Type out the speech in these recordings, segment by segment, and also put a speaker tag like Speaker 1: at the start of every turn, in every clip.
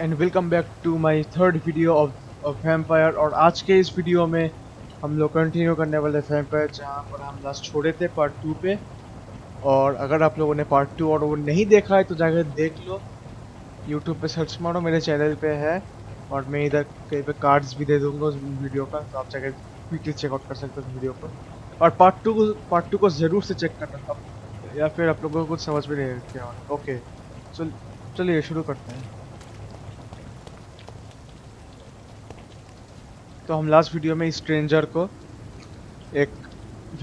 Speaker 1: And welcome back to my third video of vampire. और आज के इस वीडियो में हम लोग कंटिन्यू करने वाले वैम्पायर, जहां पर हम लास्ट छोड़े थे पार्ट 2 पे। और अगर आप लोगों ने पार्ट 2 और वो नहीं देखा है तो जाकर देख लो, यूट्यूब पे सर्च मारो, मेरे चैनल पे है। और मैं इधर कहीं पे कार्ड्स भी दे दूंगा उस वीडियो का, तो आप जाकर क्विकली चेकआउट कर सकते हो उस वीडियो को। और पार्ट 2 को ज़रूर से चेक करना अब, या फिर आप लोगों को कुछ समझ में नहीं क्या हो रहा। ओके, चलिए शुरू करते हैं। तो हम लास्ट वीडियो में स्ट्रेंजर को एक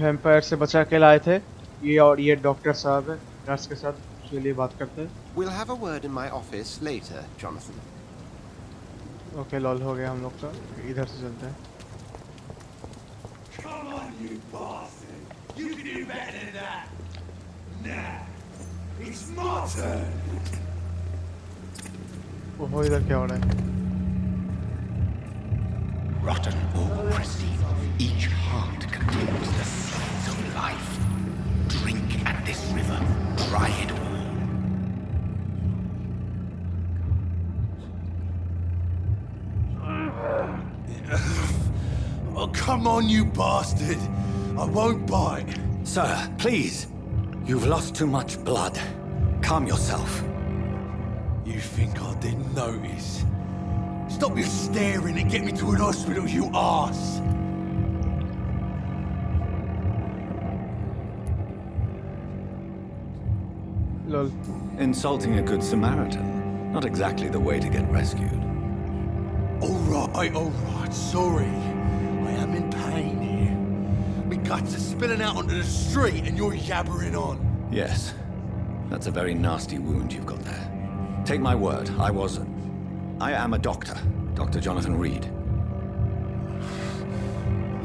Speaker 1: वैम्पायर से बचा के लाए थे। ये डॉक्टर साहब है, नर्स के साथ चलिए बात करते हैं।
Speaker 2: We'll have a word in my office later, Jonathan.
Speaker 1: Okay, lol हो गया हम लोग का, इधर से चलते हैं।
Speaker 3: Come on, you bastard! You can do better than that! Nah, it's my turn!
Speaker 1: ओहो, इधर क्या हो रहा है?
Speaker 4: Rotten bureaucracy. Each heart contains the seeds of life. Drink at this river. Try it all.
Speaker 3: Oh, come on, you bastard! I won't bite!
Speaker 4: Sir, please. You've lost too much blood. Calm yourself.
Speaker 3: You think I didn't notice? Stop your staring and get me to an hospital, you arse!
Speaker 1: Lol.
Speaker 4: Insulting a good Samaritan. Not exactly the way to get rescued.
Speaker 3: Alright, sorry. I am in pain here. My guts are spilling out onto the street and you're yabbering on.
Speaker 4: Yes. That's a very nasty wound you've got there. Take my word, I am a doctor. Dr. Jonathan Reid.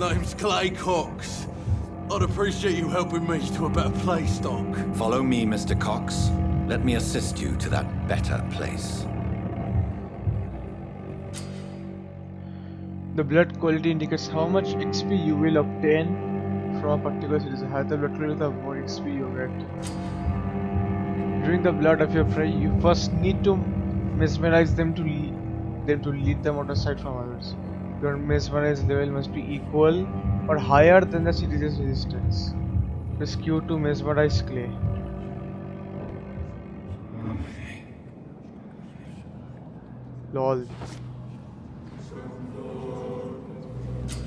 Speaker 3: Name's Clay Cox. I'd appreciate you helping me to a better place, Doc.
Speaker 4: Follow me, Mr. Cox. Let me assist you to that better place.
Speaker 1: The blood quality indicates how much XP you will obtain from a particular series. The higher the blood quality, the more XP you get. During the blood of your prey, you first need to mesmerize them to lead them out of sight from others. Your mesmerize level must be equal or higher than the series' resistance. Press Q to mesmerize Clay. LOL.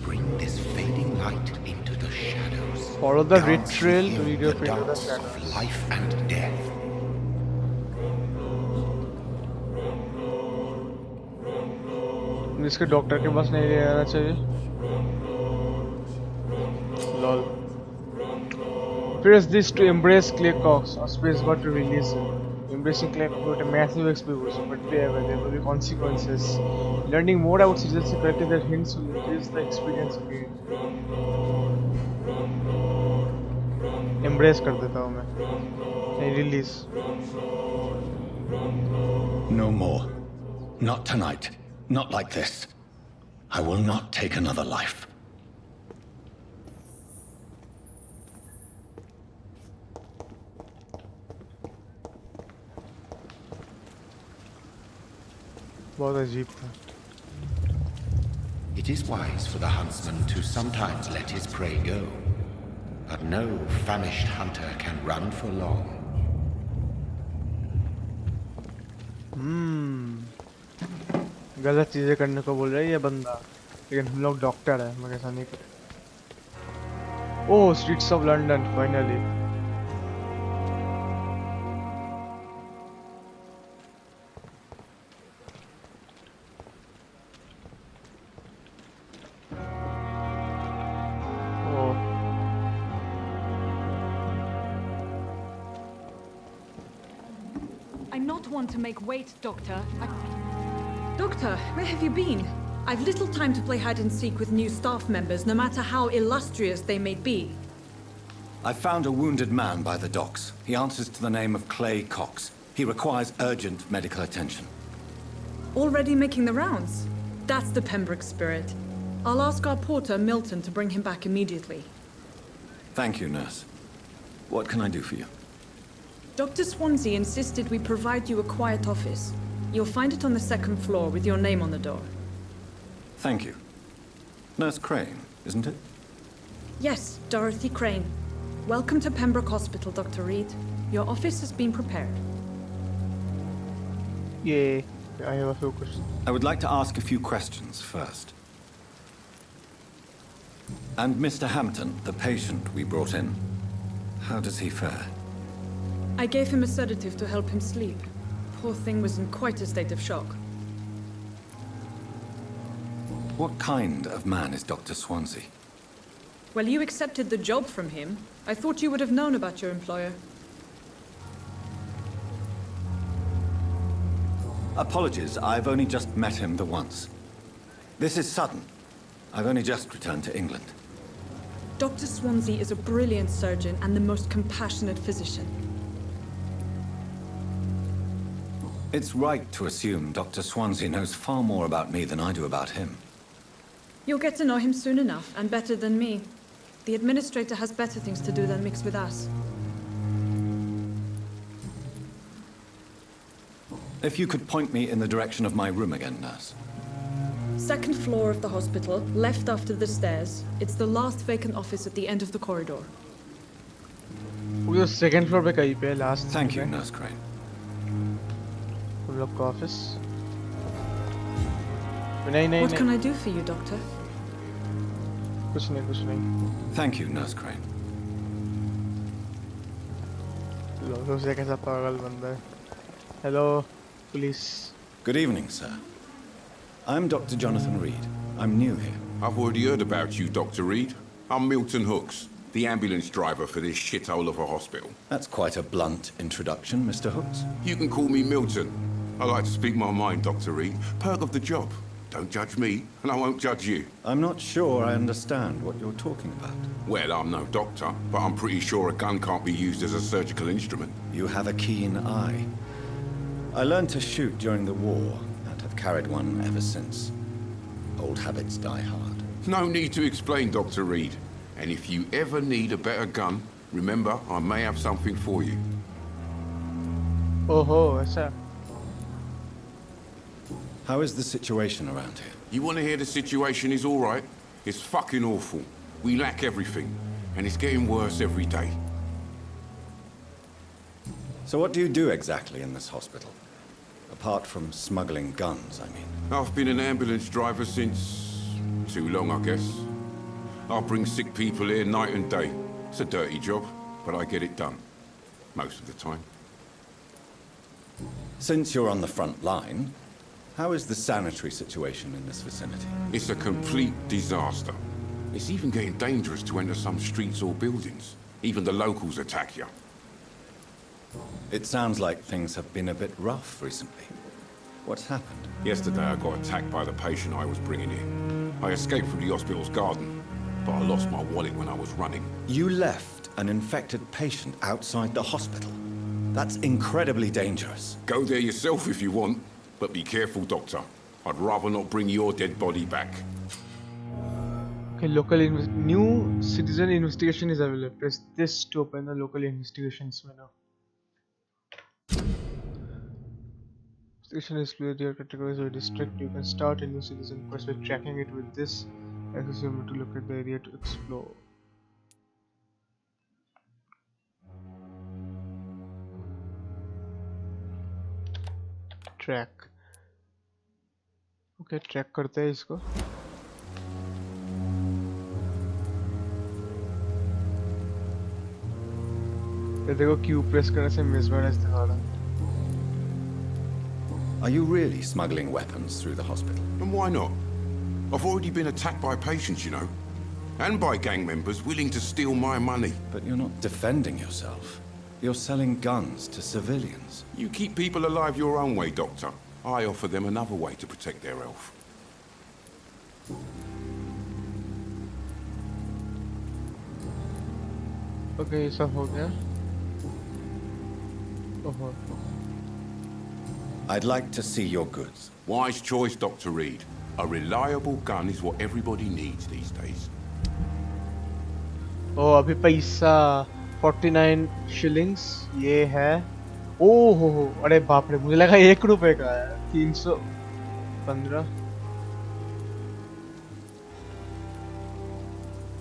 Speaker 4: Bring this fading light into the shadows.
Speaker 1: Follow the red
Speaker 4: Dance
Speaker 1: trail
Speaker 4: with
Speaker 1: to
Speaker 4: him
Speaker 1: lead your
Speaker 4: the
Speaker 1: prey to the
Speaker 4: dance
Speaker 1: shadows.
Speaker 4: of life and death.
Speaker 1: इसके doctor के पास नहीं ले जाना चाहिए। Lol. Press this to embrace Clay Cox or spacebar to release him. Embracing Clay Cox with a massive XP boost, but beware, there will be consequences. Learning more about seasons and collecting their hints will increase the experience gained. Embrace कर देता हूँ मैं। नहीं, release.
Speaker 4: No more. Not tonight. Not like this. I will not take another life.
Speaker 1: बहुत अजीब था।
Speaker 2: It is wise for the huntsman to sometimes let his prey go, but no famished hunter can run for long.
Speaker 1: गलत चीजें करने को बोल रहा है ये बंदा, लेकिन हम लोग डॉक्टर है, हम ऐसा नहीं करें। Oh, streets of London finally.
Speaker 5: I'm not one to make wait, Doctor. Doctor, where have you been? I've little time to play hide and seek with new staff members, no matter how illustrious they may be.
Speaker 4: I found a wounded man by the docks. He answers to the name of Clay Cox. He requires urgent medical attention.
Speaker 5: Already making the rounds? That's the Pembroke spirit. I'll ask our porter, Milton, to bring him back immediately.
Speaker 4: Thank you, nurse. What can I do for you?
Speaker 5: Dr. Swansea insisted we provide you a quiet office. You'll find it on the second floor with your name on the door.
Speaker 4: Thank you. Nurse Crane, isn't it?
Speaker 5: Yes, Dorothy Crane. Welcome to Pembroke Hospital, Dr. Reid. Your office has been prepared.
Speaker 1: Yay. I have a few questions.
Speaker 4: I would like to ask a few questions first. And Mr. Hampton, the patient we brought in, how does he fare?
Speaker 5: I gave him a sedative to help him sleep. Poor thing was in quite a state of shock.
Speaker 4: What kind of man is Dr. Swansea?
Speaker 5: Well, you accepted the job from him. I thought you would have known about your employer.
Speaker 4: Apologies, I've only just met him the once. This is sudden. I've only just returned to England.
Speaker 5: Dr. Swansea is a brilliant surgeon and the most compassionate physician.
Speaker 4: It's right to assume Dr. Swansea knows far more about me than I do about him.
Speaker 5: You'll get to know him soon enough, and better than me. The administrator has better things to do than mix with us.
Speaker 4: If you could point me in the direction of my room again, nurse.
Speaker 5: Second floor of the hospital, left after the stairs. It's the last vacant office at the end of the corridor.
Speaker 1: वो जो second floor पे कहीं पे last.
Speaker 4: Thank you, Nurse Crane.
Speaker 1: हम लोग का office. नहीं
Speaker 5: What can I do for you, Doctor?
Speaker 1: कुछ नहीं.
Speaker 4: Thank you, Nurse Crane.
Speaker 1: लोगों से कैसा पागल बंदा है. Hello, police.
Speaker 4: Good evening, sir. I'm Dr. Jonathan Reid. I'm new here.
Speaker 6: I've already heard about you, Dr. Reid. I'm Milton Hooks, the ambulance driver for this shithole of a hospital.
Speaker 4: That's quite a blunt introduction, Mr. Hooks.
Speaker 6: You can call me Milton. I like to speak my mind, Dr. Reid. Perk of the job. Don't judge me, and I won't judge you.
Speaker 4: I'm not sure I understand what you're talking about.
Speaker 6: Well, I'm no doctor, but I'm pretty sure a gun can't be used as a surgical instrument.
Speaker 4: You have a keen eye. I learned to shoot during the war, and have carried one ever since. Old habits die hard.
Speaker 6: No need to explain, Dr. Reid. And if you ever need a better gun, remember, I may have something for you.
Speaker 1: ओहो ऐसा.
Speaker 4: How is the situation around here?
Speaker 6: You want to hear the situation is all right? It's fucking awful. We lack everything, and it's getting worse every day.
Speaker 4: So what do you do exactly in this hospital? Apart from smuggling guns, I mean.
Speaker 6: I've been an ambulance driver since... too long, I guess. I bring sick people here night and day. It's a dirty job, but I get it done. Most of the time.
Speaker 4: Since you're on the front line, how is the sanitary situation in this vicinity?
Speaker 6: It's a complete disaster. It's even getting dangerous to enter some streets or buildings. Even the locals attack you.
Speaker 4: It sounds like things have been a bit rough recently. What's happened?
Speaker 6: Yesterday I got attacked by the patient I was bringing in. I escaped from the hospital's garden, but I lost my wallet when I was running.
Speaker 4: You left an infected patient outside the hospital? That's incredibly dangerous.
Speaker 6: Go there yourself if you want, but be careful, Doctor. I'd rather not bring your dead body back.
Speaker 1: Okay, new citizen investigation is available. Press this to open the local investigations menu. Investigation is clear. Your categories or district. You can start a new citizen quest by tracking it with this. Access you to locate the area to explore. Track. Okay, track करते हैं इसको. ये देखो Q press करने से mesmerize दिखा रहा है.
Speaker 4: Are you really smuggling weapons through the hospital?
Speaker 6: And why not? I've already been attacked by patients, you know. And by gang members willing to steal my money.
Speaker 4: But you're not defending yourself. You're selling guns to civilians.
Speaker 6: You keep people alive your own way, Doctor. I offer them another way to protect their health.
Speaker 1: Okay, ये सब हो गया. ओहो.
Speaker 4: I'd like to see your goods.
Speaker 6: Wise choice, Dr. Reid. A reliable gun is what everybody needs these days.
Speaker 1: ओ अभी पैसा 49 shillings ये है हो, अरे बाप रे, मुझे लगा 1 रुपए का है। 315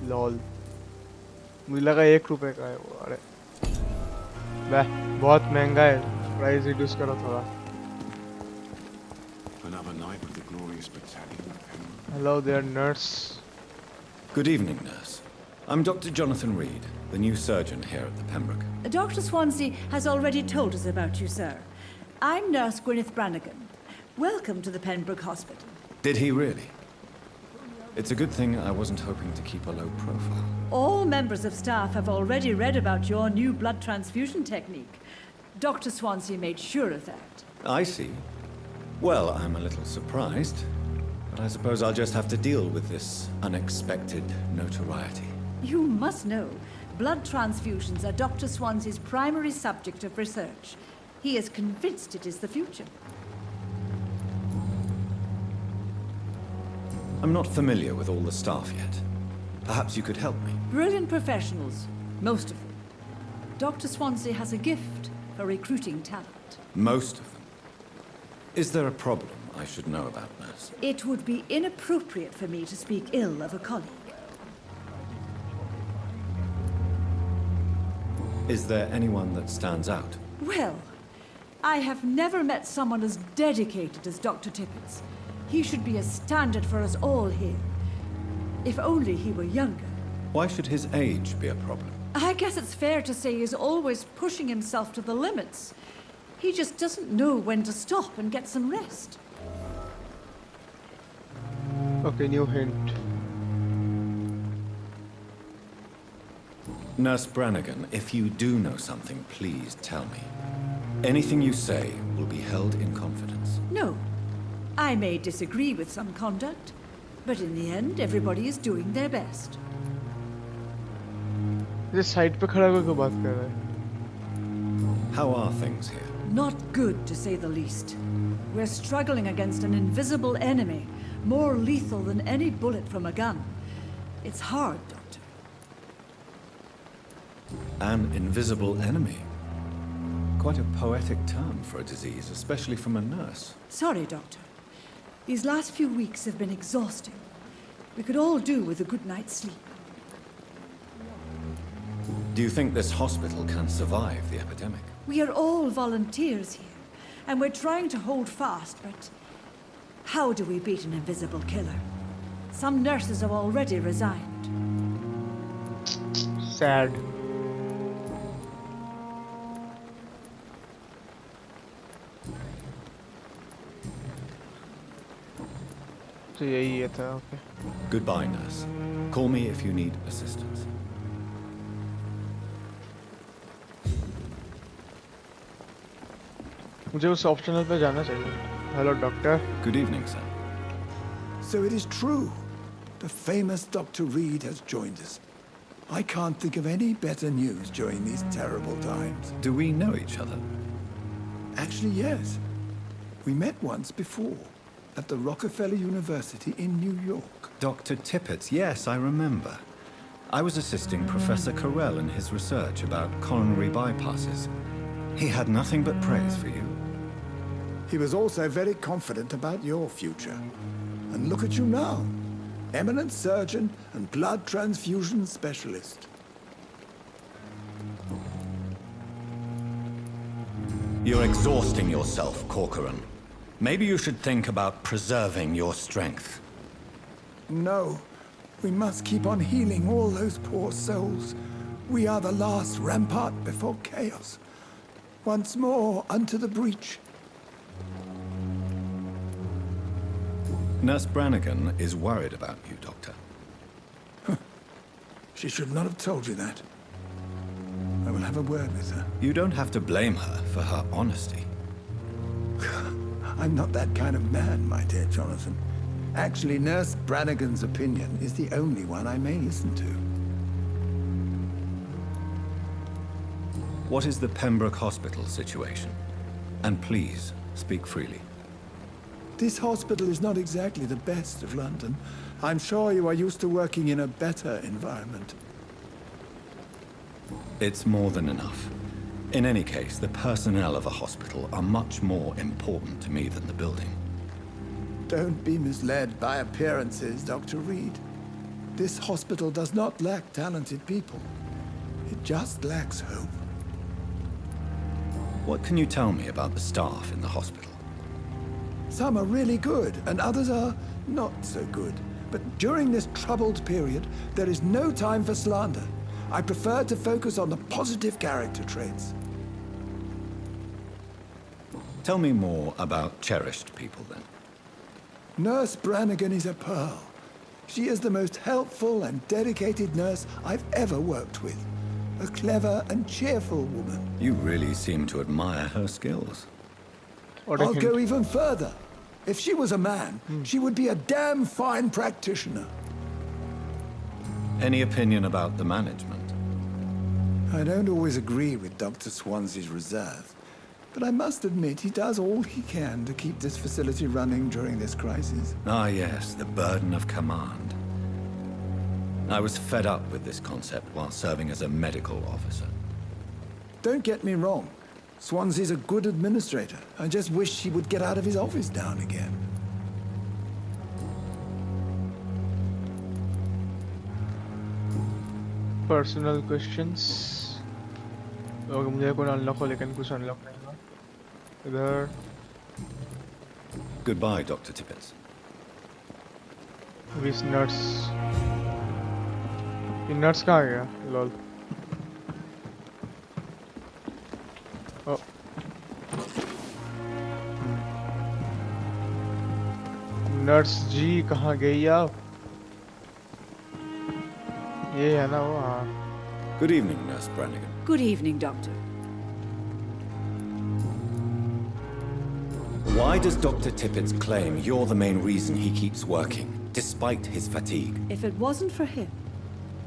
Speaker 1: लॉल, मुझे लगा 1 रुपए का है वो। अरे वाह, बहुत महंगा है, प्राइस रिड्यूस करो थोड़ा।
Speaker 6: Another night with the glorious battalion of Pembroke.
Speaker 1: Hello there nurse.
Speaker 7: Good evening, nurse. I'm Dr. Jonathan Reid, the new surgeon here at the Pembroke.
Speaker 8: Dr. Swansea has already told us about you, sir. I'm Nurse Gwyneth Brannigan. Welcome to the Pembroke Hospital.
Speaker 7: Did he really? It's a good thing I wasn't hoping to keep a low profile.
Speaker 8: All members of staff have already read about your new blood transfusion technique. Dr. Swansea made sure of that.
Speaker 7: I see. Well, I'm a little surprised, but I suppose I'll just have to deal with this unexpected notoriety.
Speaker 8: You must know, blood transfusions are Dr. Swansea's primary subject of research. He is convinced it is the future.
Speaker 7: I'm not familiar with all the staff yet. Perhaps you could help me.
Speaker 8: Brilliant professionals, most of them. Dr. Swansea has a gift for recruiting talent.
Speaker 7: Most of them. Is there a problem I should know about, nurse?
Speaker 8: It would be inappropriate for me to speak ill of a colleague.
Speaker 7: Is there anyone that stands out?
Speaker 8: Well, I have never met someone as dedicated as Dr. Tippett's. He should be a standard for us all here. If only he were younger.
Speaker 7: Why should his age be a problem?
Speaker 8: I guess it's fair to say he's always pushing himself to the limits. He just doesn't know when to stop and get some rest.
Speaker 1: Okay, new hint.
Speaker 7: Nurse Brannigan, if you do know something, please tell me. Anything you say will be held in confidence.
Speaker 8: No. I may disagree with some conduct, but in the end, everybody is doing their best.
Speaker 1: ये side पे खड़ा होकर क्यों बात कर रहा है?
Speaker 7: How are things here?
Speaker 8: Not good, to say the least. We're struggling against an invisible enemy, more lethal than any bullet from a gun. It's hard, Doctor.
Speaker 7: An invisible enemy? Quite a poetic term for a disease, especially from a nurse.
Speaker 8: Sorry, Doctor. These last few weeks have been exhausting. We could all do with a good night's sleep.
Speaker 7: Do you think this hospital can survive the epidemic?
Speaker 8: We are all volunteers here, and we're trying to hold fast, but how do we beat an invisible killer? Some nurses have already resigned.
Speaker 1: Sad. तो यही ये था, okay.
Speaker 7: Goodbye, nurse. Call me if you need assistance.
Speaker 1: मुझे उस optional पे जाना चाहिए. Hello, doctor.
Speaker 7: Good evening, sir.
Speaker 3: So it is true. The famous Dr. Reid has joined us. I can't think of any better news during these terrible times.
Speaker 7: Do we know each other?
Speaker 3: Actually, yes. We met once before, at the Rockefeller University in New York.
Speaker 7: Dr. Tippett, yes, I remember. I was assisting Professor Carell in his research about coronary bypasses. He had nothing but praise for you.
Speaker 3: He was also very confident about your future. And look at you now. Eminent surgeon and blood transfusion specialist.
Speaker 7: You're exhausting yourself, Corcoran. Maybe you should think about preserving your strength.
Speaker 3: No, we must keep on healing all those poor souls. We are the last rampart before chaos. Once more unto the breach.
Speaker 7: Nurse Brannigan is worried about you, Doctor.
Speaker 3: She should not have told you that. I will have a word with her.
Speaker 7: You don't have to blame her for her honesty.
Speaker 3: I'm not that kind of man, my dear Jonathan. Actually, Nurse Brannigan's opinion is the only one I may listen to.
Speaker 7: What is the Pembroke Hospital situation? And please, speak freely.
Speaker 3: This hospital is not exactly the best of London. I'm sure you are used to working in a better environment.
Speaker 7: It's more than enough. In any case, the personnel of a hospital are much more important to me than the building.
Speaker 3: Don't be misled by appearances, Dr. Reid. This hospital does not lack talented people. It just lacks hope.
Speaker 7: What can you tell me about the staff in the hospital?
Speaker 3: Some are really good, and others are not so good. But during this troubled period, there is no time for slander. I prefer to focus on the positive character traits.
Speaker 7: Tell me more about cherished people, then.
Speaker 3: Nurse Brannigan is a pearl. She is the most helpful and dedicated nurse I've ever worked with. A clever and cheerful woman.
Speaker 7: You really seem to admire her skills.
Speaker 3: I'll go even further. If she was a man, she would be a damn fine practitioner.
Speaker 7: Any opinion about the management?
Speaker 3: I don't always agree with Dr. Swansea's reserve, but I must admit he does all he can to keep this facility running during this crisis.
Speaker 7: Ah, yes, the burden of command. I was fed up with this concept while serving as a medical officer.
Speaker 3: Don't get me wrong. Swansea's a good administrator. I just wish he would get out of his office now and again.
Speaker 1: Personal questions. लोग मुझे कोई unlock हो लेकिन कुछ unlock नहीं हुआ. इधर.
Speaker 7: Goodbye, Dr. Tippett.
Speaker 1: This nuts. ये nuts कहाँ गया? Lol. Oh. नर्स जी कहाँ गई आप? ये है ना वो. हाँ.
Speaker 7: Good evening, Nurse Brannigan.
Speaker 8: Good evening, Doctor.
Speaker 7: Why does Dr. Tippett claim you're the main reason he keeps working, despite his fatigue?
Speaker 8: If it wasn't for him,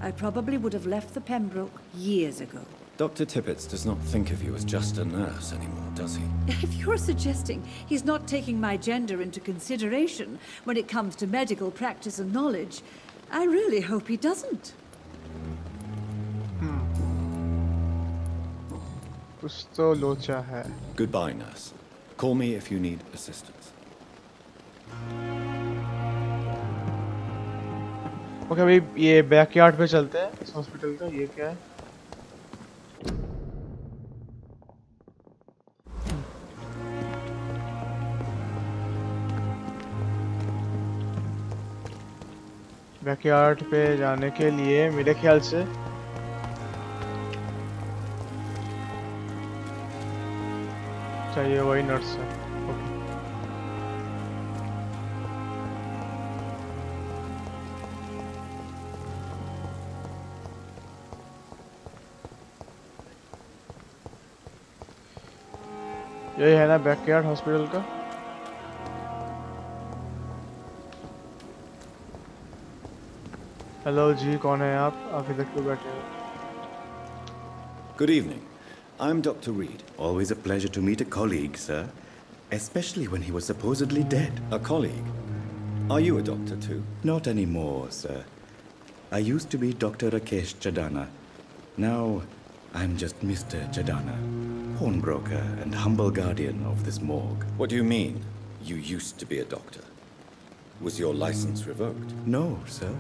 Speaker 8: I probably would have left the Pembroke years ago.
Speaker 7: Dr. Tippett does not think of you as just a nurse anymore, does he?
Speaker 8: If you're suggesting he's not taking my gender into consideration when it comes to medical practice and knowledge, I really hope he doesn't.
Speaker 1: कुछ तो लोचा है.
Speaker 7: Goodbye, nurse. Call me if you need assistance.
Speaker 1: Okay भाई ये backyard पे चलते हैं इस हॉस्पिटल का. ये क्या है? बैकयार्ड पे जाने के लिए मेरे ख्याल से चाहिए वही नर्स है. ओके. यही है ना बैकयार्ड हॉस्पिटल का. हेलो जी, कौन है आप इधर क्यों बैठे हो?
Speaker 7: Good evening. I'm Dr. Reid.
Speaker 9: Always a pleasure to meet a colleague, sir. Especially when he was supposedly dead.
Speaker 7: A colleague. Are you a doctor too?
Speaker 9: Not anymore, sir. I used to be Dr. Rakesh Chadana. Now, I'm just Mr. Chadana, pawnbroker and humble guardian of this morgue.
Speaker 7: What do you mean, you used to be a doctor? Was your license revoked?
Speaker 9: No, sir.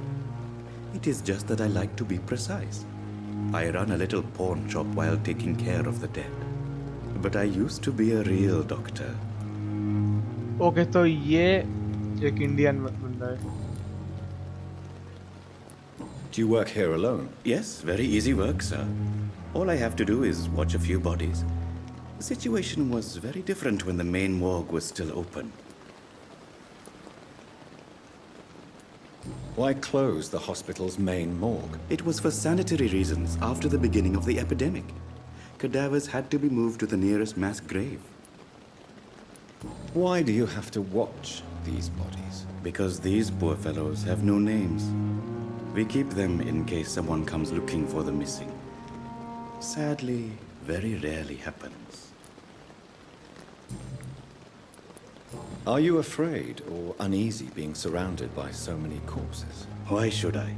Speaker 9: It is just that I like to be precise. I run a little pawn shop while taking care of the dead. But I used to be a real doctor.
Speaker 1: Okay तो ये एक Indian बंदा है.
Speaker 7: Do you work here alone?
Speaker 9: Yes, very easy work, sir. All I have to do is watch a few bodies. The situation was very different when the main morgue was still open.
Speaker 7: Why close the hospital's main morgue?
Speaker 9: It was for sanitary reasons after the beginning of the epidemic. Cadavers had to be moved to the nearest mass grave.
Speaker 7: Why do you have to watch these bodies?
Speaker 9: Because these poor fellows have no names. We keep them in case someone comes looking for the missing. Sadly, very rarely happens.
Speaker 7: Are you afraid or uneasy being surrounded by so many corpses?
Speaker 9: Why should I?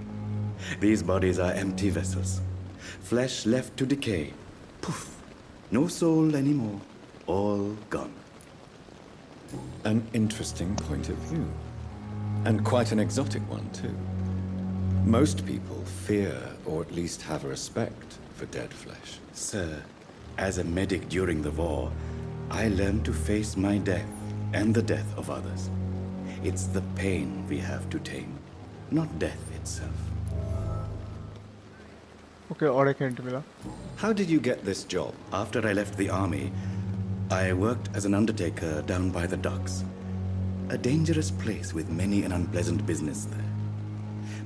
Speaker 9: These bodies are empty vessels. Flesh left to decay. Poof. No soul anymore. All gone.
Speaker 7: An interesting point of view. And quite an exotic one, too. Most people fear, or at least have a respect, for dead flesh.
Speaker 9: Sir, as a medic during the war, I learned to face my death and the death of others. It's the pain we have to tame, not death itself.
Speaker 1: Okay, और एक hint मिला.
Speaker 7: How did you get this job?
Speaker 9: After I left the army, I worked as an undertaker down by the docks. A dangerous place with many an unpleasant business there.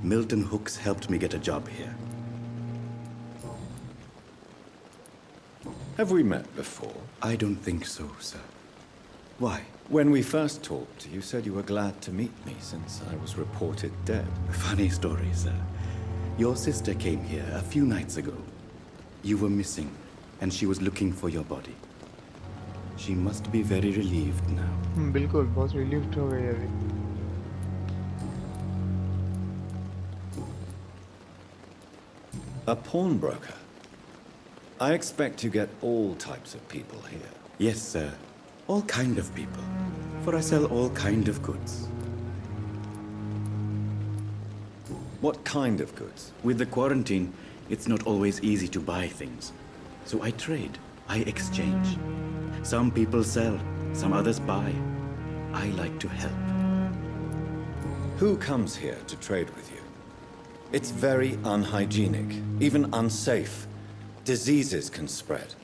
Speaker 9: Milton Hooks helped me get a job here.
Speaker 7: Have we met before?
Speaker 9: I don't think so, sir. Why?
Speaker 7: When we first talked, you said you were glad to meet me since I was reported dead.
Speaker 9: Funny story, sir. Your sister came here a few nights ago. You were missing, and she was looking for your body. She must be very relieved now.
Speaker 1: बिल्कुल बहुत relieved हो गई अभी.
Speaker 7: A pawnbroker. I expect you get all types of people here.
Speaker 9: Yes, sir. All kind of people. For I sell all kind of goods.
Speaker 7: What kind of goods?
Speaker 9: With the quarantine, it's not always easy to buy things. So I trade. I exchange. Some people sell, some others buy. I like to help.
Speaker 7: Who comes here to trade with you? It's very unhygienic, even unsafe. Diseases can spread.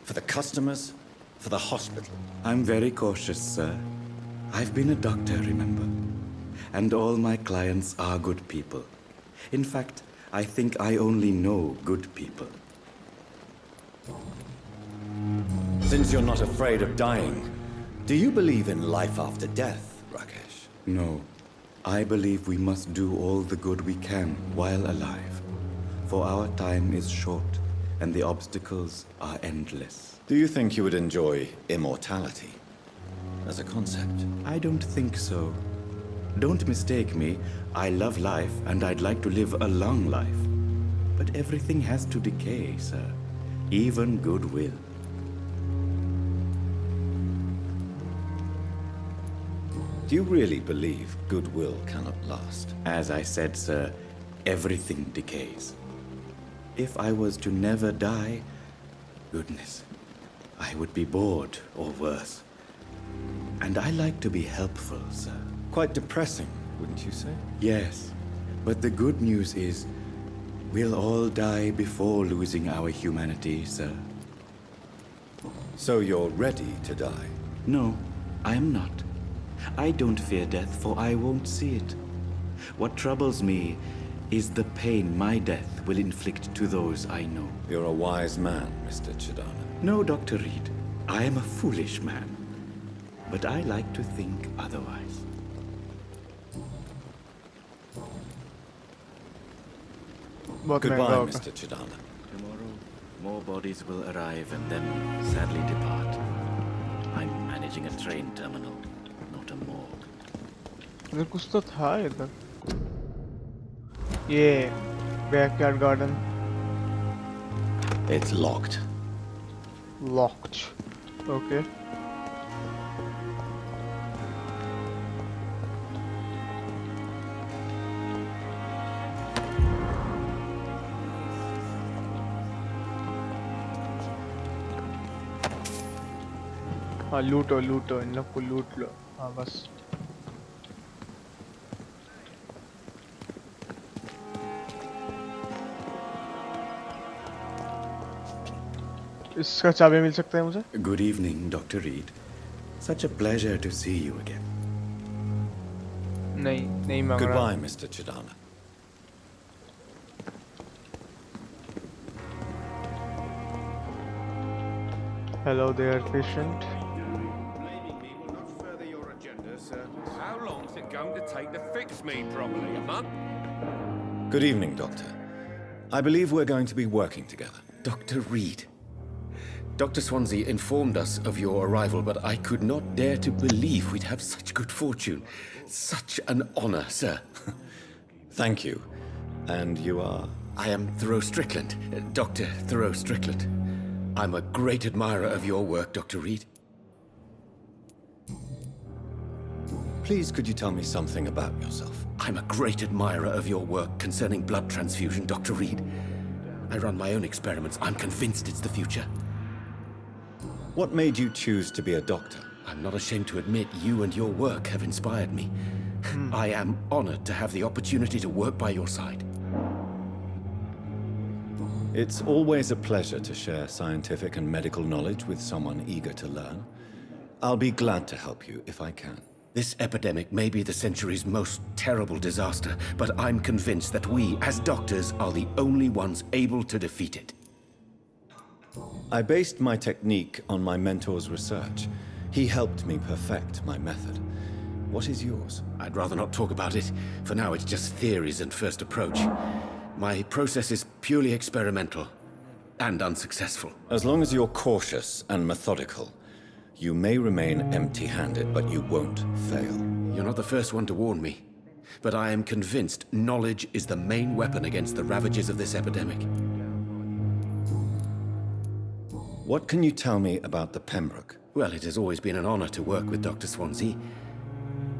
Speaker 7: For the customers, for the hospital.
Speaker 9: I'm very cautious, sir. I've been a doctor, remember? And all my clients are good people. In fact, I think I only know good people.
Speaker 7: Since you're not afraid of dying, do you believe in life after death, Rakesh?
Speaker 9: No. I believe we must do all the good we can while alive. For our time is short, and the obstacles are endless.
Speaker 7: Do you think you would enjoy immortality as a concept?
Speaker 9: I don't think so. Don't mistake me. I love life, and I'd like to live a long life. But everything has to decay, sir. Even goodwill.
Speaker 7: Do you really believe goodwill cannot last?
Speaker 9: As I said, sir, everything decays. If I was to never die, goodness, I would be bored or worse. And I like to be helpful, sir.
Speaker 7: Quite depressing, wouldn't you say?
Speaker 9: Yes, but the good news is, we'll all die before losing our humanity, sir.
Speaker 7: So you're ready to die?
Speaker 9: No, I am not. I don't fear death, for I won't see it. What troubles me is the pain my death will inflict to those I know.
Speaker 7: You're a wise man, Mr. Chidana.
Speaker 9: No, Dr. Reid. I am a foolish man. But I like to think otherwise.
Speaker 1: बहुत महंगा
Speaker 7: Goodbye,
Speaker 1: होगा.
Speaker 7: Mr. Chidana.
Speaker 9: Tomorrow, more bodies will arrive and then sadly depart. I'm managing a train terminal, not a morgue.
Speaker 1: इधर कुछ तो था इधर. ये backyard garden
Speaker 2: It's locked.
Speaker 1: locked. Okay. हाँ लूटो लूटो इन लोग को लूट लो. हाँ बस. इसका चाबी मिल सकता है मुझे?
Speaker 9: Good evening, Dr. Reid. Such a pleasure to see you again.
Speaker 1: नहीं नहीं मांग रहा.
Speaker 7: Goodbye, Mr. Chidana.
Speaker 1: Hello there, patient.
Speaker 10: Blaming me will not further your agenda, sir. How long's it going to take to fix me properly, a month?
Speaker 7: Good evening, Doctor. I believe we're going to be working together.
Speaker 2: Dr. Reid. Dr. Swansea informed us of your arrival, but I could not dare to believe we'd have such good fortune. Such an honor, sir.
Speaker 7: Thank you. And you are?
Speaker 2: I am Thoreau Strickland, Dr. Thoreau Strickland. I'm a great admirer of your work, Dr. Reid.
Speaker 7: Please, could you tell me something about yourself?
Speaker 2: I'm a great admirer of your work concerning blood transfusion, Dr. Reid. I run my own experiments. I'm convinced it's the future.
Speaker 7: What made you choose to be a doctor?
Speaker 2: I'm not ashamed to admit you and your work have inspired me. I am honored to have the opportunity to work by your side.
Speaker 7: It's always a pleasure to share scientific and medical knowledge with someone eager to learn. I'll be glad to help you if I can.
Speaker 2: This epidemic may be the century's most terrible disaster, but I'm convinced that we, as doctors, are the only ones able to defeat it.
Speaker 7: I based my technique on my mentor's research. He helped me perfect my method. What is yours?
Speaker 2: I'd rather not talk about it. For now, it's just theories and first approach. My process is purely experimental and unsuccessful.
Speaker 7: As long as you're cautious and methodical, you may remain empty-handed, but you won't fail.
Speaker 2: You're not the first one to warn me, but I am convinced knowledge is the main weapon against the ravages of this epidemic.
Speaker 7: What can you tell me about the Pembroke?
Speaker 2: Well, it has always been an honor to work with Dr. Swansea.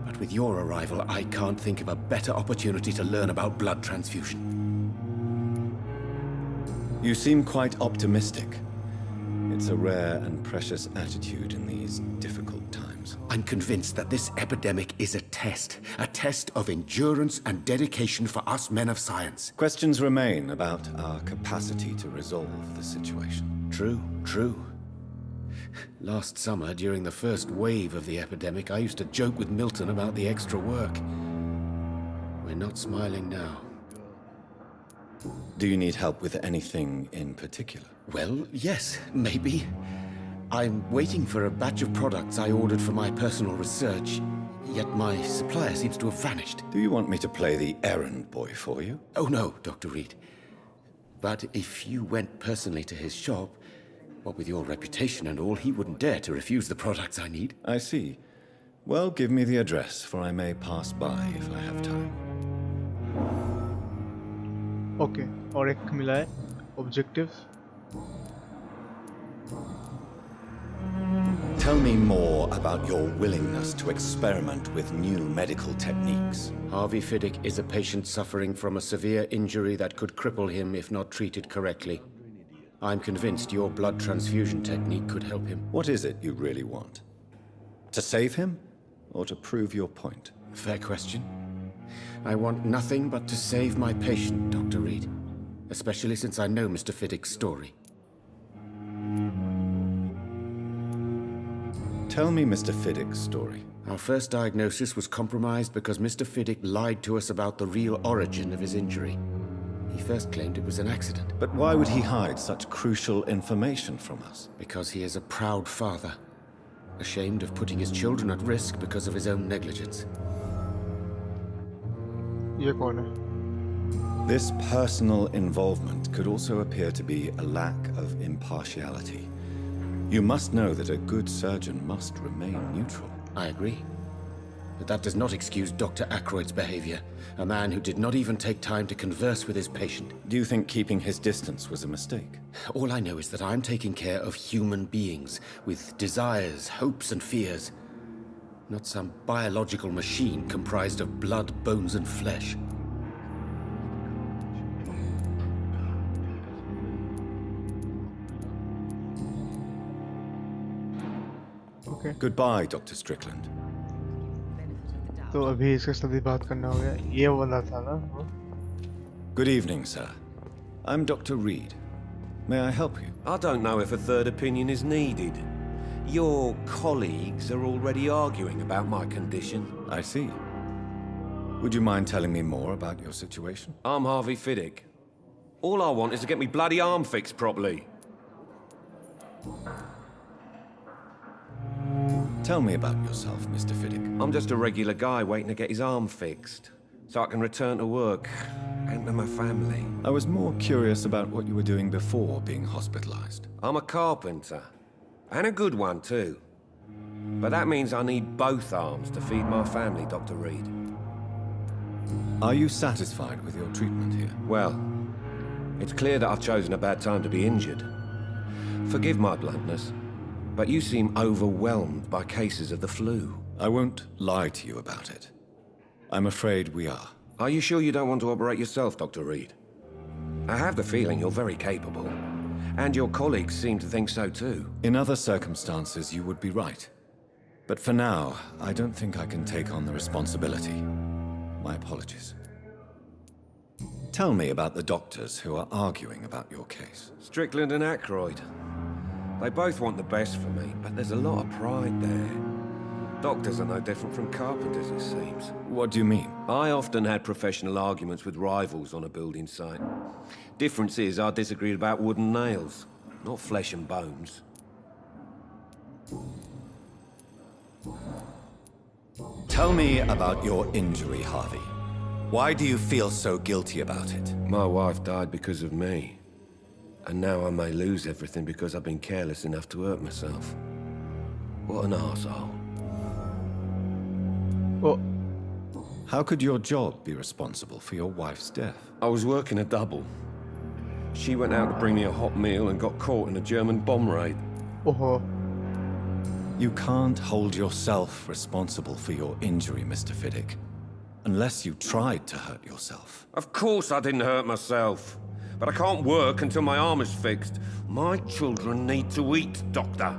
Speaker 2: But with your arrival, I can't think of a better opportunity to learn about blood transfusion.
Speaker 7: You seem quite optimistic. It's a rare and precious attitude in these difficult times.
Speaker 2: I'm convinced that this epidemic is a test of endurance and dedication for us men of science.
Speaker 7: Questions remain about our capacity to resolve the situation.
Speaker 2: True. Last summer, during the first wave of the epidemic, I used to joke with Milton about the extra work. We're not smiling now.
Speaker 7: Do you need help with anything in particular?
Speaker 2: Well, yes, maybe. I'm waiting for a batch of products I ordered for my personal research, yet my supplier seems to have vanished.
Speaker 7: Do you want me to play the errand boy for you?
Speaker 2: Oh no, Dr. Reid. But if you went personally to his shop, what with your reputation and all, he wouldn't dare to refuse the products I need.
Speaker 7: I see. Well, give me the address, for I may pass by if I have time.
Speaker 1: Okay और एक मिला है objective.
Speaker 7: Tell me more about your willingness to experiment with new medical techniques.
Speaker 2: Harvey Fiddick is a patient suffering from a severe injury that could cripple him if not treated correctly. I'm convinced your blood transfusion technique could help him.
Speaker 7: What is it you really want? To save him, or to prove your point?
Speaker 2: Fair question. I want nothing but to save my patient, Dr. Reid. Especially since I know Mr. Fiddick's story.
Speaker 7: Tell me Mr. Fiddick's story.
Speaker 2: Our first diagnosis was compromised because Mr. Fiddick lied to us about the real origin of his injury. He first claimed it was an accident.
Speaker 7: But why would he hide such crucial information from us?
Speaker 2: Because he is a proud father, ashamed of putting his children at risk because of his own negligence.
Speaker 1: ये कौन है?
Speaker 7: This personal involvement could also appear to be a lack of impartiality. You must know that a good surgeon must remain neutral.
Speaker 2: I agree. But that does not excuse Dr. Ackroyd's behavior, a man who did not even take time to converse with his patient.
Speaker 7: Do you think keeping his distance was a mistake?
Speaker 2: All I know is that I'm taking care of human beings with desires, hopes, and fears. Not some biological machine comprised of blood, bones, and flesh.
Speaker 1: Okay.
Speaker 7: Goodbye, Dr. Strickland.
Speaker 1: तो अभी इसके साथ ही बात करना हो गया. ये वाला था ना?
Speaker 7: Good evening, sir. I'm Dr. Reid. May I help you?
Speaker 10: I don't know if a third opinion is needed. Your colleagues are already arguing about my condition.
Speaker 7: I see. Would you mind telling me more about your situation?
Speaker 10: I'm Harvey Fiddick. All I want is to get me bloody arm fixed properly.
Speaker 7: Tell me about yourself, Mr. Fiddick.
Speaker 10: I'm just a regular guy waiting to get his arm fixed, so I can return to work and to my family.
Speaker 7: I was more curious about what you were doing before being hospitalized.
Speaker 10: I'm a carpenter, and a good one too. But that means I need both arms to feed my family, Dr. Reid.
Speaker 7: Are you satisfied with your treatment here?
Speaker 10: Well, it's clear that I've chosen a bad time to be injured. Forgive my bluntness, but you seem overwhelmed by cases of the flu.
Speaker 7: I won't lie to you about it. I'm afraid we are.
Speaker 10: Are you sure you don't want to operate yourself, Dr. Reid? I have the feeling you're very capable, and your colleagues seem to think so too.
Speaker 7: In other circumstances, you would be right. But for now, I don't think I can take on the responsibility. My apologies. Tell me about the doctors who are arguing about your case.
Speaker 10: Strickland and Ackroyd. They both want the best for me, but there's a lot of pride there. Doctors are no different from carpenters, it seems.
Speaker 7: What do you mean?
Speaker 10: I often had professional arguments with rivals on a building site. Difference is I disagreed about wooden nails, not flesh and bones.
Speaker 7: Tell me about your injury, Harvey. Why do you feel so guilty about it?
Speaker 10: My wife died because of me. And now I may lose everything because I've been careless enough to hurt myself. What an arsehole.
Speaker 1: Oh,
Speaker 7: How could your job be responsible for your wife's death?
Speaker 10: I was working a double. She went out to bring me a hot meal and got caught in a German bomb raid.
Speaker 1: oh.
Speaker 7: You can't hold yourself responsible for your injury, Mr. Fiddick. Unless you tried to hurt yourself.
Speaker 10: Of course I didn't hurt myself. But I can't work until my arm is fixed. My children need to eat, Doctor.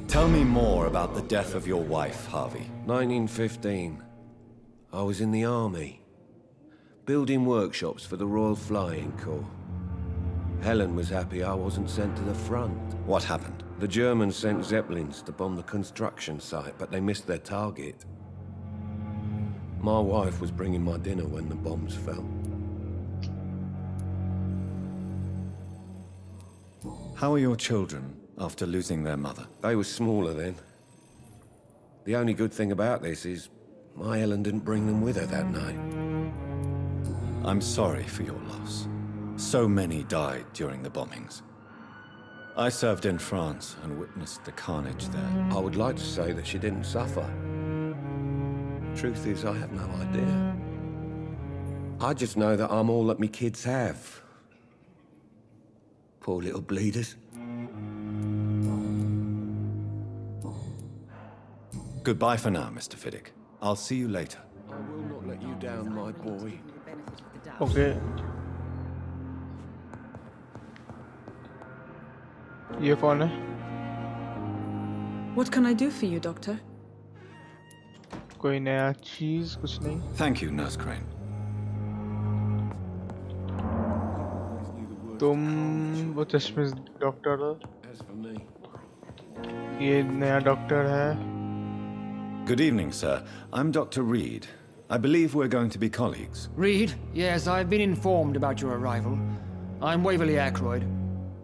Speaker 7: Tell me more about the death of your wife, Harvey.
Speaker 10: 1915. I was in the army. Building workshops for the Royal Flying Corps. Helen was happy I wasn't sent to the front.
Speaker 7: What happened?
Speaker 10: The Germans sent Zeppelins to bomb the construction site, but they missed their target. My wife was bringing my dinner when the bombs fell.
Speaker 7: How are your children after losing their mother?
Speaker 10: They were smaller then. The only good thing about this is my Helen didn't bring them with her that night.
Speaker 7: I'm sorry for your loss. So many died during the bombings. I served in France and witnessed the carnage there.
Speaker 10: I would like to say that she didn't suffer. Truth is, I have no idea. I just know that I'm all that me kids have. Poor little bleeders.
Speaker 7: Goodbye for now, Mr. Fiddick. I'll see you later.
Speaker 10: I will not let you down, my boy.
Speaker 1: Okay. ये कौन है?
Speaker 5: What can I do for you, Doctor?
Speaker 1: कोई नया चीज कुछ नहीं.
Speaker 7: Thank you, Nurse Crane.
Speaker 1: तुम वो चश्मे डॉक्टर हो.
Speaker 10: As for me,
Speaker 1: ये नया डॉक्टर है.
Speaker 7: Good evening, sir. I'm Dr. Reid. I believe we're going to be colleagues.
Speaker 11: Reid, yes, I've been informed about your arrival. I'm Waverly Ackroyd.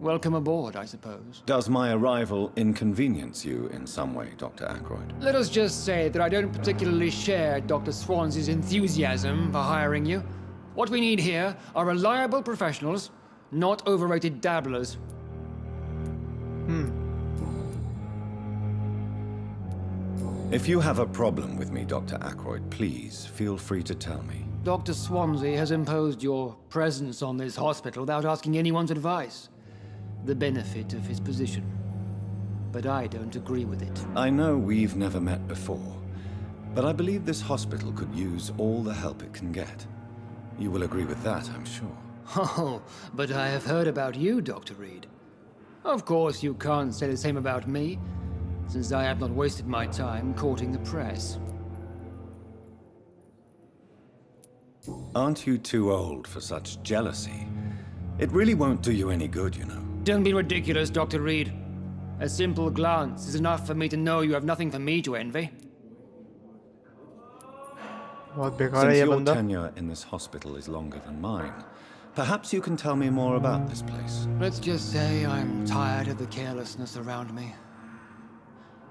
Speaker 11: Welcome aboard, I suppose.
Speaker 7: Does my arrival inconvenience you in some way, Dr. Ackroyd?
Speaker 11: Let us just say that I don't particularly share Dr. Swansea's enthusiasm for hiring you. What we need here are reliable professionals, not overrated dabblers.
Speaker 7: If you have a problem with me, Dr. Ackroyd, please feel free to tell me.
Speaker 11: Dr. Swansea has imposed your presence on this hospital without asking anyone's advice. The benefit of his position. But I don't agree with it.
Speaker 7: I know we've never met before, but I believe this hospital could use all the help it can get. You will agree with that, I'm sure.
Speaker 11: Oh, but I have heard about you, Dr. Reid. Of course, you can't say the same about me, since I have not wasted my time courting the press.
Speaker 7: Aren't you too old for such jealousy? It really won't do you any good, you know.
Speaker 11: Don't be ridiculous, Dr. Reid. A simple glance is enough for me to know you have nothing for me to envy.
Speaker 1: बहुत बेकार है
Speaker 7: Since
Speaker 1: ये
Speaker 7: your
Speaker 1: बंदा.
Speaker 7: tenure in this hospital is longer than mine, perhaps you can tell me more about this place.
Speaker 11: Let's just say I'm tired of the carelessness around me.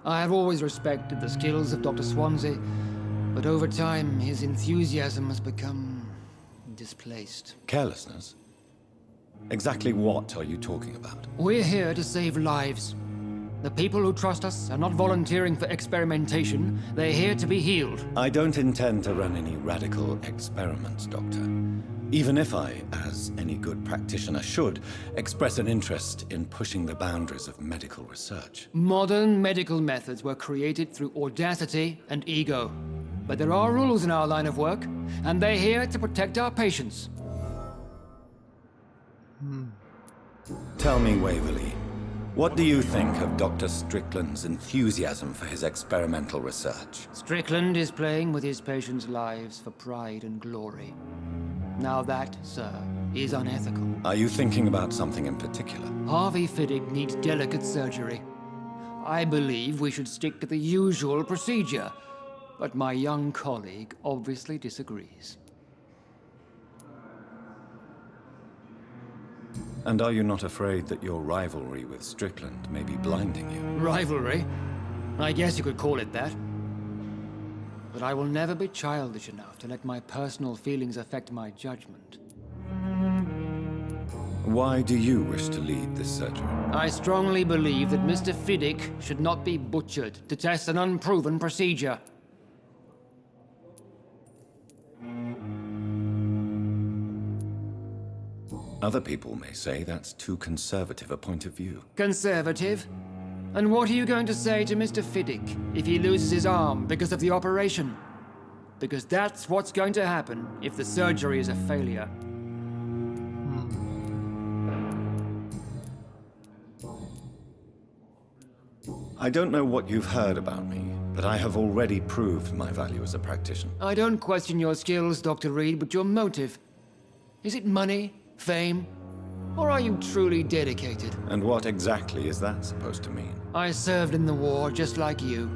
Speaker 11: I have always respected the skills of Dr. Swansea, but over time his enthusiasm has become displaced.
Speaker 7: Carelessness? Exactly what are you talking about?
Speaker 11: We're here to save lives. The people who trust us are not volunteering for experimentation. They're here to be healed.
Speaker 7: I don't intend to run any radical experiments, Doctor. Even if I, as any good practitioner should, express an interest in pushing the boundaries of medical research.
Speaker 11: Modern medical methods were created through audacity and ego. But there are rules in our line of work, and they're here to protect our patients.
Speaker 7: Tell me, Waverly, what do you think of Dr. Strickland's enthusiasm for his experimental research?
Speaker 11: Strickland is playing with his patients' lives for pride and glory. Now that, sir, is unethical.
Speaker 7: Are you thinking about something in particular?
Speaker 11: Harvey Fiddick needs delicate surgery. I believe we should stick to the usual procedure, but my young colleague obviously disagrees.
Speaker 7: And are you not afraid that your rivalry with Strickland may be blinding you?
Speaker 11: Rivalry? I guess you could call it that. But I will never be childish enough to let my personal feelings affect my judgment.
Speaker 7: Why do you wish to lead this surgery?
Speaker 11: I strongly believe that Mr. Fiddick should not be butchered to test an unproven procedure.
Speaker 7: Other people may say that's too conservative a point of view.
Speaker 11: Conservative? And what are you going to say to Mr. Fiddick if he loses his arm because of the operation? Because that's what's going to happen if the surgery is a failure.
Speaker 7: I don't know what you've heard about me, but I have already proved my value as a practitioner.
Speaker 11: I don't question your skills, Dr. Reid, but your motive. Is it money? Fame? Or are you truly dedicated?
Speaker 7: And what exactly is that supposed to mean?
Speaker 11: I served in the war just like you.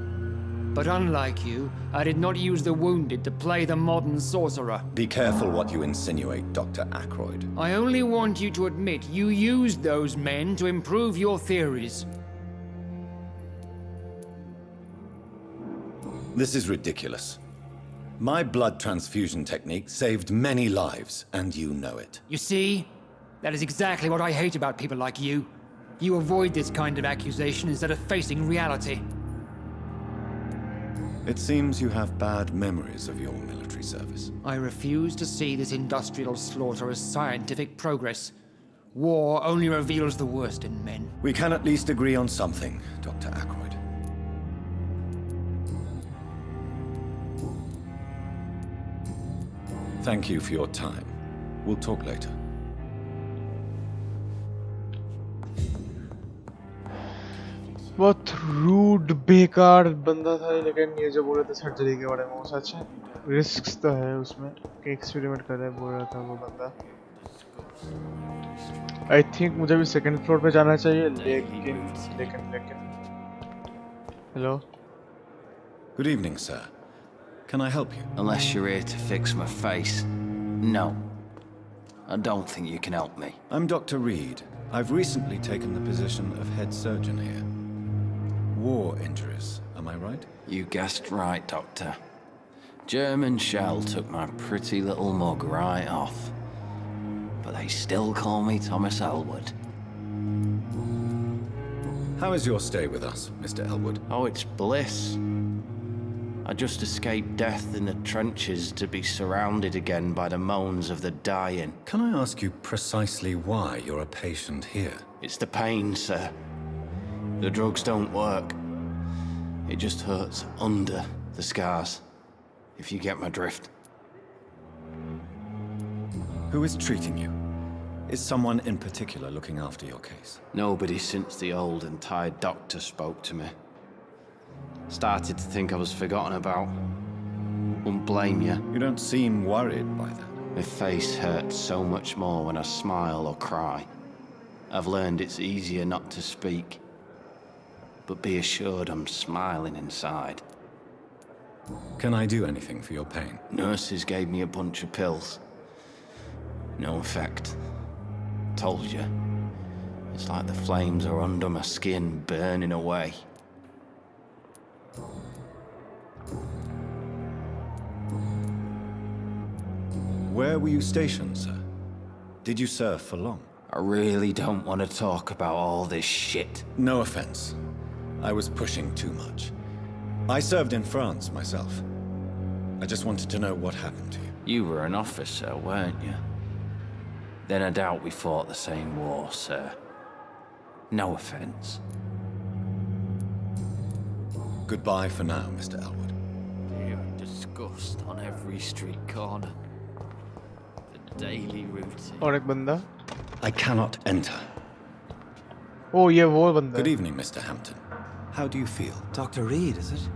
Speaker 11: But unlike you, I did not use the wounded to play the modern sorcerer.
Speaker 7: Be careful what you insinuate, Dr. Ackroyd.
Speaker 11: I only want you to admit you used those men to improve your theories.
Speaker 7: This is ridiculous. My blood transfusion technique saved many lives, and you know it.
Speaker 11: You see? That is exactly what I hate about people like you. You avoid this kind of accusation instead of facing reality.
Speaker 7: It seems you have bad memories of your military service.
Speaker 11: I refuse to see this industrial slaughter as scientific progress. War only reveals the worst in men.
Speaker 7: We can at least agree on something, Dr. Ackroyd. Thank you for your time. We'll talk later.
Speaker 1: बहुत rude बेकार बंदा था, लेकिन ये जो बोल रहा था सर्जरी के बारे में वो सच है। रिस्क्स तो है उसमें कि एक्सपेरिमेंट कर रहा है, बोल रहा था वो बंदा। आई थिंक मुझे भी सेकंड फ्लोर पे जाना चाहिए, लेकिन hello.
Speaker 7: Good evening, sir. Can I help you?
Speaker 12: Unless you're here to fix my face. No. I don't think you can help me.
Speaker 7: I'm Dr. Reid. I've recently taken the position of head surgeon here. War injuries, am I right?
Speaker 12: You guessed right, Doctor. German shell took my pretty little mug right off. But they still call me Thomas Elwood.
Speaker 7: How is your stay with us, Mr. Elwood?
Speaker 12: Oh, it's bliss. I just escaped death in the trenches to be surrounded again by the moans of the dying.
Speaker 7: Can I ask you precisely why you're a patient here?
Speaker 12: It's the pain, sir. The drugs don't work. It just hurts under the scars, if you get my drift.
Speaker 7: Who is treating you? Is someone in particular looking after your case?
Speaker 12: Nobody since the old and tired doctor spoke to me. Started to think I was forgotten about. Won't blame you.
Speaker 7: You don't seem worried by that.
Speaker 12: My face hurts so much more when I smile or cry. I've learned it's easier not to speak. But be assured I'm smiling inside.
Speaker 7: Can I do anything for your pain?
Speaker 12: Nurses gave me a bunch of pills. No effect. Told you. It's like the flames are under my skin, burning away.
Speaker 7: Where were you stationed, sir? Did you serve for long?
Speaker 12: I really don't want to talk about all this shit.
Speaker 7: No offense. I was pushing too much. I served in France myself. I just wanted to know what happened to you.
Speaker 12: You were an officer, weren't you? then I doubt we fought the same war, sir. No offense.
Speaker 7: Goodbye for now, Mr. Elwood.
Speaker 12: Fear and disgust on every street corner. The daily routine.
Speaker 1: और एक बंदा.
Speaker 7: I cannot enter.
Speaker 1: Oh, ये वो बंदा.
Speaker 7: Good evening, Mr. Hampton. How do you feel?
Speaker 13: Dr. Reid, is it?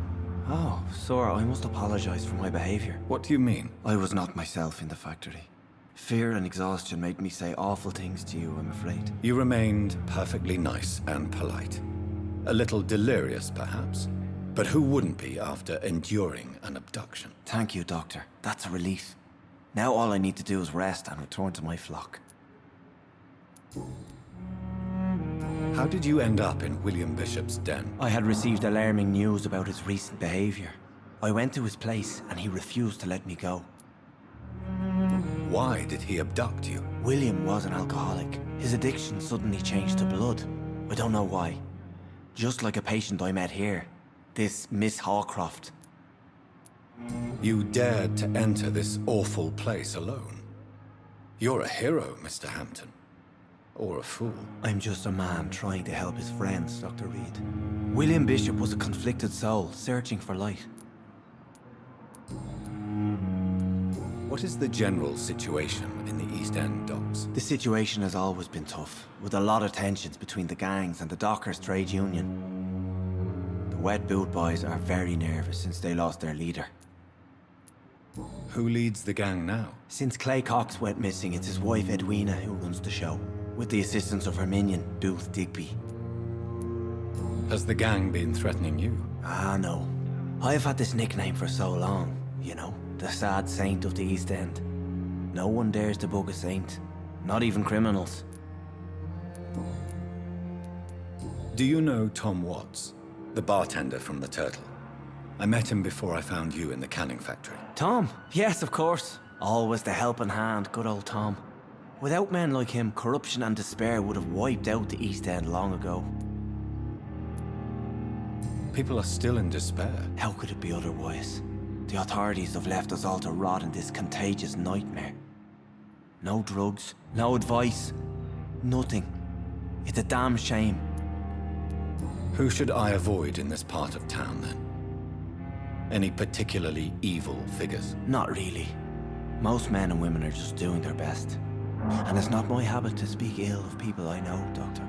Speaker 13: Oh, sir, I must apologize for my behavior.
Speaker 7: What do you mean?
Speaker 13: I was not myself in the factory. Fear and exhaustion made me say awful things to you, I'm afraid.
Speaker 7: You remained perfectly nice and polite. A little delirious, perhaps. But who wouldn't be after enduring an abduction?
Speaker 13: Thank you, Doctor. That's a relief. Now all I need to do is rest and return to my flock.
Speaker 7: How did you end up in William Bishop's den?
Speaker 13: I had received alarming news about his recent behavior. I went to his place and he refused to let me go.
Speaker 7: Why did he abduct you?
Speaker 13: William was an alcoholic. His addiction suddenly changed to blood. I don't know why. Just like a patient I met here. This Miss Hawcroft.
Speaker 7: You dared to enter this awful place alone. You're a hero, Mr. Hampton. Or a fool.
Speaker 13: I'm just a man trying to help his friends, Dr. Reid. William Bishop was a conflicted soul, searching for light.
Speaker 7: What is the general situation in the East End docks?
Speaker 13: The situation has always been tough, with a lot of tensions between the gangs and the dockers' trade union. The wet boot boys are very nervous since they lost their leader.
Speaker 7: Who leads the gang now?
Speaker 13: Since Clay Cox went missing, it's his wife Edwina who runs the show, with the assistance of her minion, Booth Digby.
Speaker 7: Has the gang been threatening you?
Speaker 13: Ah, no. I've had this nickname for so long, you know, the sad saint of the East End. No one dares to bug a saint, not even criminals.
Speaker 7: Do you know Tom Watts, the bartender from the Turtle? I met him before I found you in the canning factory.
Speaker 13: Tom? Yes, of course. Always the helping hand, good old Tom. Without men like him, corruption and despair would have wiped out the East End long ago.
Speaker 7: People are still in despair.
Speaker 13: How could it be otherwise? The authorities have left us all to rot in this contagious nightmare. No drugs, no advice, nothing. It's a damn shame.
Speaker 7: Who should I avoid in this part of town, then? Any particularly evil figures?
Speaker 13: Not really. Most men and women are just doing their best. And it's not my habit to speak ill of people I know, Doctor.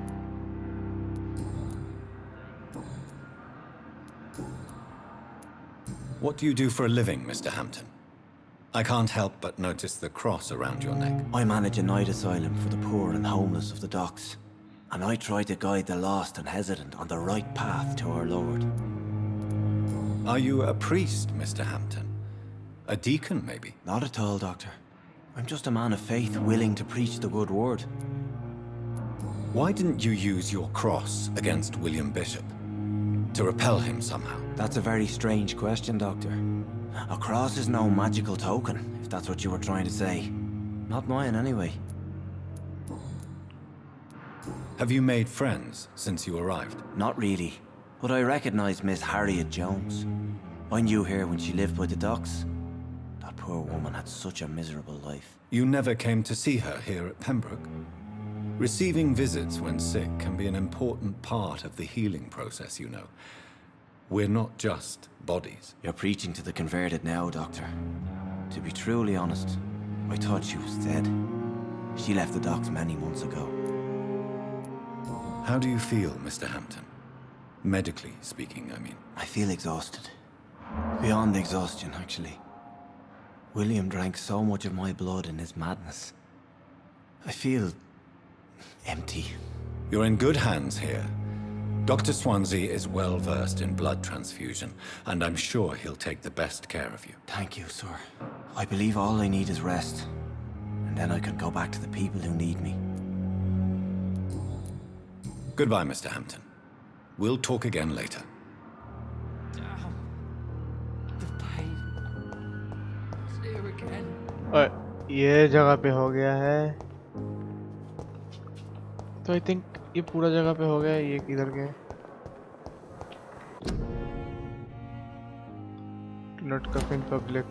Speaker 7: What do you do for a living, Mr. Hampton? I can't help but notice the cross around your neck.
Speaker 13: I manage a night asylum for the poor and homeless of the docks. And I try to guide the lost and hesitant on the right path to our Lord.
Speaker 7: Are you a priest, Mr. Hampton? A deacon, maybe?
Speaker 13: Not at all, Doctor. I'm just a man of faith willing to preach the good word.
Speaker 7: Why didn't you use your cross against William Bishop? To repel him somehow?
Speaker 13: That's a very strange question, Doctor. A cross is no magical token, if that's what you were trying to say. Not mine, anyway.
Speaker 7: Have you made friends since you arrived?
Speaker 13: Not really. But I recognize Miss Harriet Jones. I knew her when she lived by the docks. That poor woman had such a miserable life.
Speaker 7: You never came to see her here at Pembroke? Receiving visits when sick can be an important part of the healing process, you know. We're not just bodies.
Speaker 13: You're preaching to the converted now, Doctor. To be truly honest, I thought she was dead. She left the docks many months ago.
Speaker 7: How do you feel, Mr. Hampton? Medically speaking, I mean.
Speaker 13: I feel exhausted. Beyond exhaustion, actually. William drank so much of my blood in his madness. I feel empty.
Speaker 7: You're in good hands here. Dr. Swansea is well versed in blood transfusion, and I'm sure he'll take the best care of you.
Speaker 13: Thank you, sir. I believe all I need is rest. And then I can go back to the people who need me.
Speaker 7: Goodbye, Mr. Hampton. We'll talk again later.
Speaker 12: Damn. The pain. It's here again.
Speaker 1: और ये जगह पे हो गया है तो I think ये पूरा जगह पे हो गया है ये किधर गए not cough in public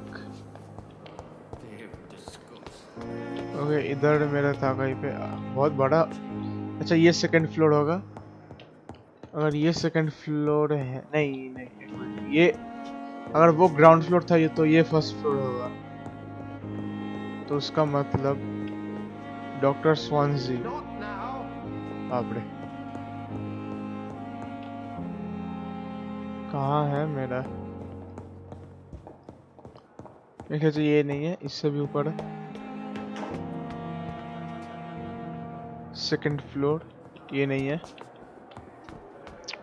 Speaker 1: okay इधर मेरा था कहीं पे बहुत बड़ा। अच्छा ये सेकंड फ्लोर होगा। अगर ये सेकंड फ्लोर है, नहीं नहीं एक मिनट, ये अगर वो ग्राउंड फ्लोर था ये, तो ये फर्स्ट फ्लोर होगा। तो उसका मतलब डॉक्टर स्वानजी। बाप रे, कहाँ है मेरा? मेरे ख्याल से ये नहीं है, इससे भी ऊपर है। सेकंड फ्लोर ये नहीं है,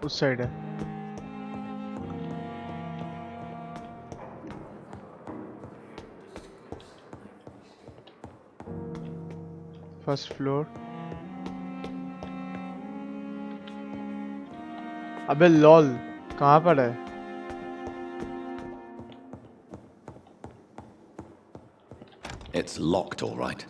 Speaker 1: उस साइड है। First floor. अबे लॉल, कहाँ पर है?
Speaker 7: It's locked, all right.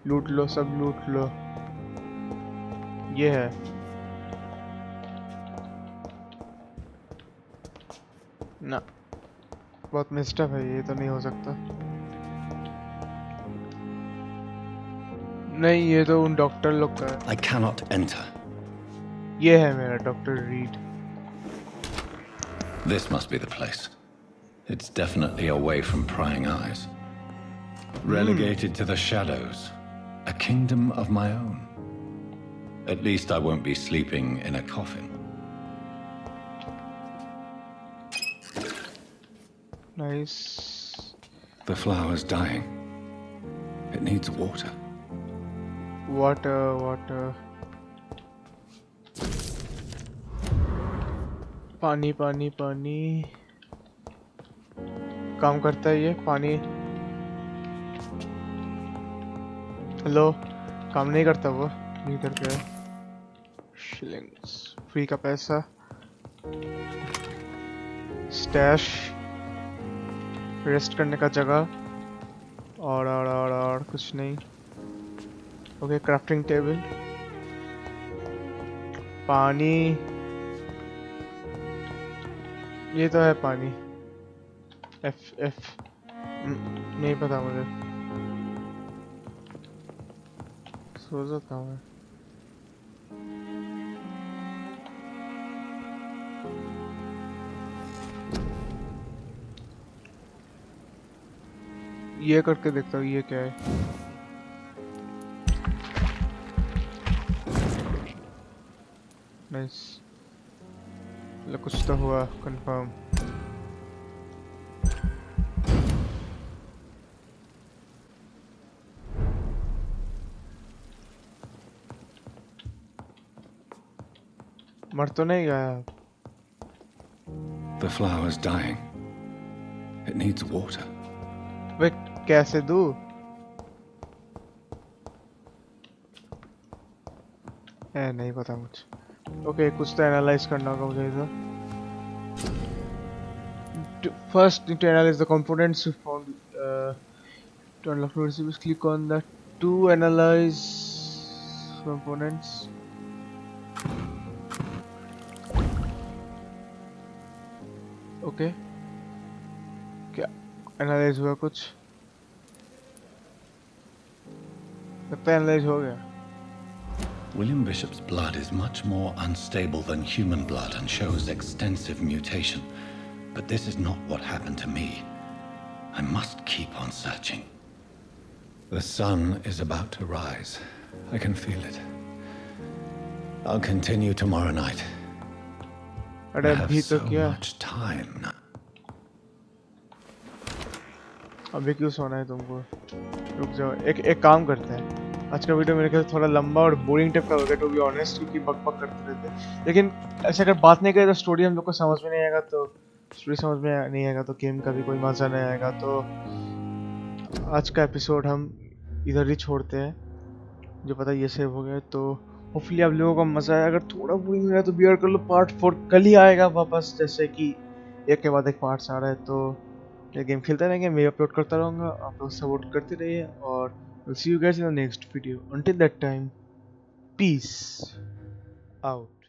Speaker 1: लूट लो, सब लूट लो। ये है। ना, बहुत मिस्टअप है, ये तो नहीं हो सकता। नहीं, ये तो उन डॉक्टर लोग का है।
Speaker 7: I cannot enter.
Speaker 1: ये है मेरा doctor read.
Speaker 7: This must be the place. It's definitely away from prying eyes. Relegated to the shadows. A kingdom of my own. At least I won't be sleeping in a coffin.
Speaker 1: Nice.
Speaker 7: The flower's dying. It needs water.
Speaker 1: Water, water. पानी पानी पानी। काम करता है ये पानी? Hello, काम नहीं करता वो? नहीं करता है। शिलिंग्स, फ्री का पैसा। स्टैश, रेस्ट करने का जगह, और कुछ नहीं। ओके, क्राफ्टिंग टेबल, पानी, ये तो है पानी। एफ नहीं पता मुझे, सो जाता हूँ। ये करके देखता हूँ ये क्या है। नाइस, कुछ तो हुआ कंफर्म। मर तो नहीं गया?
Speaker 7: The flower's dying. It needs water.
Speaker 1: वे कैसे दूँ? नहीं पता मुझे। ओके, कुछ तो एनालाइज करना होगा मुझे इधर। First, to analyze the components you found. To unlock new recipes, click on the to analyze components. Okay, क्या एनालाइज हुआ? कुछ लगता है एनालाइज हो गया।
Speaker 7: William Bishop's blood is much more unstable than human blood and shows extensive mutation. But this is not what happened to me. I must keep on searching. The sun is about to rise. I can feel it. I'll continue tomorrow night. I have so much time now.
Speaker 1: अभी क्यों सोना है तुमको? रुक जाओ, एक काम करते हैं। आज का वीडियो मेरे ख्याल थोड़ा लंबा और बोरिंग टाइप का हो गया, टू बी ऑनेस्ट, क्योंकि बक करते रहते। लेकिन ऐसे अगर बात नहीं करें तो स्टोरी हम लोग को समझ में नहीं आएगा, तो स्टोरी समझ में नहीं आएगा तो गेम का भी कोई मजा नहीं आएगा। तो आज का एपिसोड हम इधर ही छोड़ते हैं। जो पता ये सेव हो गया, तो होपफुली आप लोगों को मजा आया। अगर थोड़ा बोरिंग हो गया तो बियर कर लो, पार्ट 4 कल ही आएगा वापस, जैसे कि एक के बाद एक पार्ट्स आ रहा है, तो ये गेम खेलते रहेंगे, मैं अपलोड करता रहूँगा, आप लोग सपोर्ट करते रहिए और will see you guys in the next video. Until that time, peace out.